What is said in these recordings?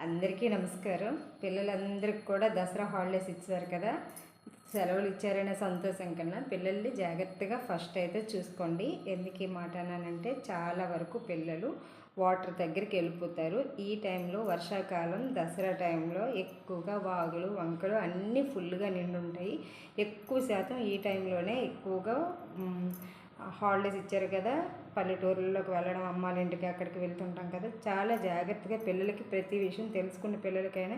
అందరికీ నమస్కారం. పిల్లలందరికీ కూడా దసరా హాలిడేస్ ఇచ్చారు కదా, సెలవులు ఇచ్చారనే సంతోషం కన్నా పిల్లల్ని జాగ్రత్తగా ఫస్ట్ అయితే చూసుకోండి. ఎందుకు ఈ మాట అన్నానంటే చాలా వరకు పిల్లలు వాటర్ దగ్గరికి వెళ్ళిపోతారు. ఈ టైంలో వర్షాకాలం దసరా టైంలో ఎక్కువగా వాగులు వంకలు అన్నీ ఫుల్గా నిండి ఉంటాయి. ఎక్కువ శాతం ఈ టైంలోనే ఎక్కువగా హాలిడేస్ ఇచ్చారు కదా, పల్లెటూరుల్లోకి వెళ్ళడం, అమ్మాళ్ళ ఇంటికి అక్కడికి వెళ్తుంటాం కదా, చాలా జాగ్రత్తగా పిల్లలకి ప్రతి విషయం తెలుసుకున్న పిల్లలకైనా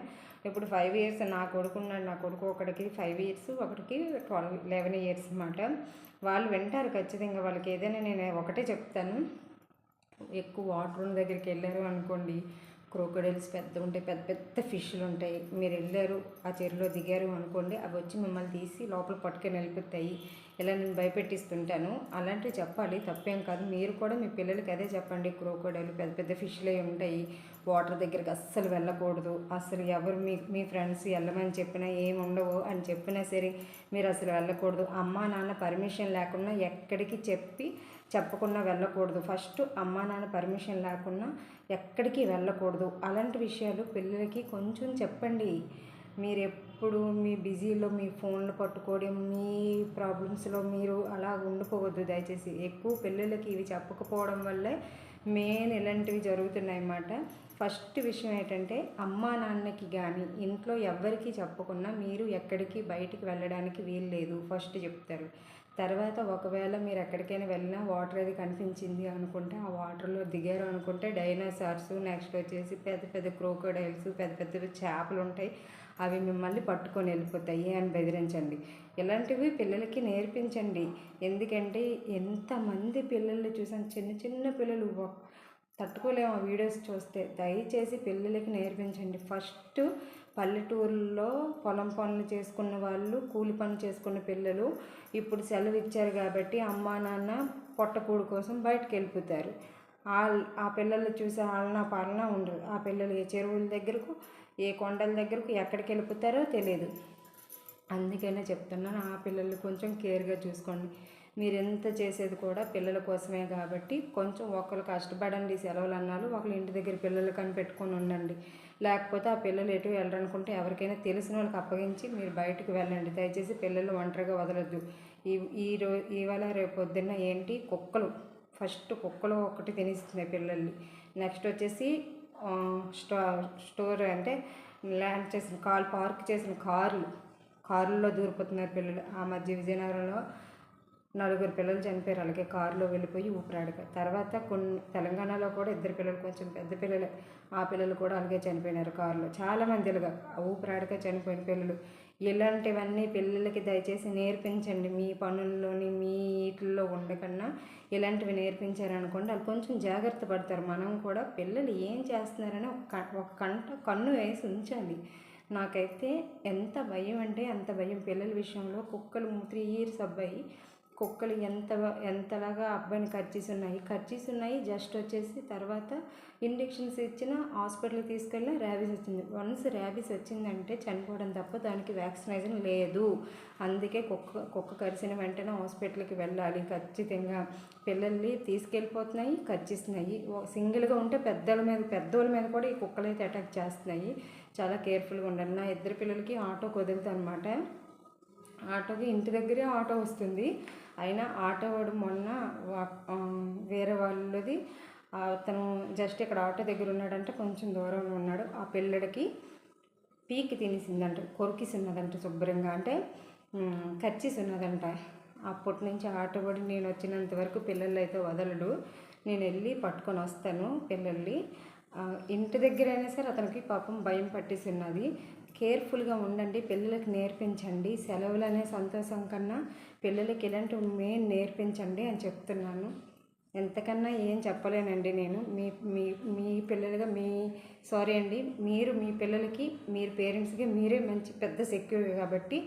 ఇప్పుడు 5 ఇయర్స్ నా కొడుకున్నాడు. నా కొడుకు ఒకటికి 5 ఇయర్స్, ఒకటికి 11 ఇయర్స్ అన్నమాట. వాళ్ళు వింటారు ఖచ్చితంగా. వాళ్ళకి ఏదైనా నేను ఒకటే చెప్తాను, ఎక్కువ వాటర్ ఉన్న దగ్గరికి వెళ్ళారు అనుకోండి, క్రోకోడైల్స్ పెద్ద ఉంటాయి, పెద్ద పెద్ద ఫిష్లు ఉంటాయి. మీరు వెళ్ళారు ఆ చెరువులో దిగారు అనుకోండి, అవి వచ్చి మిమ్మల్ని తీసి లోపల పట్టుకొని వెళ్ళిపోతాయి. ఇలా నేను భయపెట్టిస్తుంటాను. అలాంటివి చెప్పాలి, తప్పేం కాదు. మీరు కూడా మీ పిల్లలకి అదే చెప్పండి. క్రోకోడైల్ పెద్ద పెద్ద ఫిష్లే ఉంటాయి, వాటర్ దగ్గరికి అస్సలు వెళ్ళకూడదు. అసలు ఎవరు మీ ఫ్రెండ్స్ వెళ్ళమని చెప్పినా ఏమి ఉండవు అని చెప్పినా సరే మీరు అసలు వెళ్ళకూడదు. అమ్మా నాన్న పర్మిషన్ లేకుండా ఎక్కడికి చెప్పకుండా వెళ్ళకూడదు. ఫస్ట్ అమ్మా నాన్న పర్మిషన్ లేకుండా ఎక్కడికి వెళ్ళకూడదు. అలాంటి విషయాలు పిల్లలకి కొంచెం చెప్పండి. మీరు ఎప్పుడు మీ బిజీలో మీ ఫోన్లు పట్టుకోవడం, మీ ప్రాబ్లమ్స్లో మీరు అలా ఉండిపోవద్దు దయచేసి. ఎక్కువ పిల్లలకి ఇవి చెప్పకపోవడం వల్లే మెయిన్ ఇలాంటివి జరుగుతున్నాయి అన్నమాట. ఫస్ట్ విషయం ఏంటంటే, అమ్మా నాన్నకి కానీ ఇంట్లో ఎవరికి చెప్పకుండా మీరు ఎక్కడికి బయటికి వెళ్ళడానికి వీలు లేదు ఫస్ట్ చెప్తారు. తర్వాత ఒకవేళ మీరు ఎక్కడికైనా వెళ్ళినా వాటర్ అది కనిపించింది అనుకుంటే, ఆ వాటర్లో దిగారు అనుకుంటే డైనోసార్స్, నెక్స్ట్ వచ్చేసి పెద్ద పెద్ద క్రోకోడైల్స్, పెద్ద పెద్ద చేపలు ఉంటాయి, అవి మిమ్మల్ని పట్టుకొని వెళ్ళిపోతాయి అని బెదిరించండి. ఇలాంటివి పిల్లలకి నేర్పించండి. ఎందుకంటే ఎంతమంది పిల్లల్ని చూసాను, చిన్న చిన్న పిల్లలు తట్టుకోలేము ఆ వీడియోస్ చూస్తే. దయచేసి పిల్లలకి నేర్పించండి. ఫస్ట్ పల్లెటూరులో పొలం పనులు చేసుకున్న వాళ్ళు, కూలి పనులు చేసుకున్న పిల్లలు ఇప్పుడు సెలవు ఇచ్చారు కాబట్టి అమ్మా నాన్న పొట్టకూడు కోసం బయటకు వెళ్ళిపోతారు. ఆ పిల్లలు చూసే ఆలనా పాలన ఉండదు. ఆ పిల్లలు ఏ చెరువుల దగ్గరకు, ఏ కొండల దగ్గరకు ఎక్కడికి వెళ్ళిపోతారో తెలియదు. అందుకనే చెప్తున్నాను, ఆ పిల్లలు కొంచెం కేర్గా చూసుకోండి. మీరు ఎంత చేసేది కూడా పిల్లల కోసమే కాబట్టి కొంచెం ఒకరు కష్టపడండి. సెలవులు అన్నారు ఒకరు ఇంటి దగ్గర పిల్లలు కనిపెట్టుకొని ఉండండి. లేకపోతే ఆ పిల్లలు ఎటు వెళ్ళరనుకుంటే ఎవరికైనా తెలిసిన వాళ్ళకి అప్పగించి మీరు బయటకు వెళ్ళండి. దయచేసి పిల్లలు ఒంటరిగా వదలొద్దు. ఇవాళ రేపు పొద్దున్న ఏంటి, కుక్కలు ఫస్ట్ కుక్కలు ఒకటి తినేస్తున్నాయి పిల్లల్ని. నెక్స్ట్ వచ్చేసి స్టోర్ అంటే ల్యాండ్ చేసిన పార్క్ చేసిన కారుల్లో దూరిపోతున్నారు పిల్లలు. ఆ మధ్య విజయనగరంలో 4 పిల్లలు చనిపోయారు అలాగే కారులో వెళ్ళిపోయి ఊపిరాడక. తర్వాత తెలంగాణలో కూడా 2 పిల్లలు, కొంచెం పెద్ద పిల్లలు, ఆ పిల్లలు కూడా అలాగే చనిపోయినారు కారులో. చాలామంది ఇలాగా ఊపిరాడక చనిపోయిన పిల్లలు. ఇలాంటివన్నీ పిల్లలకి దయచేసి నేర్పించండి. మీ పనుల్లోని మీ వీటిల్లో ఉండకన్నా ఇలాంటివి నేర్పించారనుకోండి, వాళ్ళు కొంచెం జాగ్రత్త పడతారు. మనం కూడా పిల్లలు ఏం చేస్తున్నారని ఒక కన్ను వేసి ఉంచాలి. నాకైతే ఎంత భయం అంటే అంత భయం పిల్లల విషయంలో. కుక్కలు 3 ఇయర్స్ అబ్బాయి, కుక్కలు ఎంతలాగా అబ్బాయిని కర్చీస్ ఉన్నాయి. జస్ట్ వచ్చేసి తర్వాత ఇంజెక్షన్స్ ఇచ్చిన హాస్పిటల్కి తీసుకెళ్ళిన ర్యాబీస్ వచ్చింది. వన్స్ ర్యాబీస్ వచ్చిందంటే చనిపోవడం తప్ప దానికి వ్యాక్సినేషన్ లేదు. అందుకే కుక్క కరిచిన వెంటనే హాస్పిటల్కి వెళ్ళాలి ఖచ్చితంగా. పిల్లల్ని తీసుకెళ్ళిపోతున్నాయి, కర్చిస్తున్నాయి. సింగిల్గా ఉంటే పెద్దోళ్ళ మీద కూడా ఈ కుక్కలు అయితే అటాక్ చేస్తున్నాయి. చాలా కేర్ఫుల్గా ఉండండి. నా 2 పిల్లలకి ఆటోకి వదులుతా అనమాట. ఆటోకి ఇంటి దగ్గరే ఆటో వస్తుంది. అయినా ఆటో వాడు మొన్న వేరే వాళ్ళది, అతను జస్ట్ ఇక్కడ ఆటో దగ్గర ఉన్నాడంటే కొంచెం దూరంలో ఉన్నాడు. ఆ పిల్లడికి పీకి తినేసిందంట, కొరికిస్తున్నదంట శుభ్రంగా, అంటే కర్చీస్ ఉన్నదంట. అప్పటి నుంచి ఆటో వాడు నేను వచ్చినంత వరకు పిల్లలు అయితే వదలడు. నేను వెళ్ళి పట్టుకొని వస్తాను పిల్లల్ని. ఇంటి దగ్గర అయినా సరే అతనికి పాపం భయం పట్టేసిన్నది. కేర్ఫుల్గా ఉండండి, పిల్లలకి నేర్పించండి. సెలవులు అనే సంతోషం కన్నా పిల్లలకి ఇలాంటివి మెయిన్ నేర్పించండి అని చెప్తున్నాను. ఎంతకన్నా ఏం చెప్పలేనండి నేను. మీ పిల్లలుగా సారీ అండి, మీరు మీ పిల్లలకి, మీరు పేరెంట్స్కి మీరే మంచి పెద్ద సెక్యూర్ కాబట్టి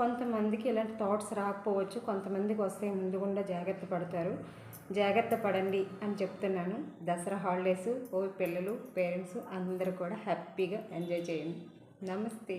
కొంతమందికి ఇలాంటి థాట్స్ రాకపోవచ్చు, కొంతమందికి వస్తే ముందుగుండా జాగ్రత్త పడతారు. జాగ్రత్త పడండి అని చెప్తున్నాను. దసరా హాలిడేస్ పిల్లలు, పేరెంట్స్ అందరూ కూడా హ్యాపీగా ఎంజాయ్ చేయండి. నమస్తే.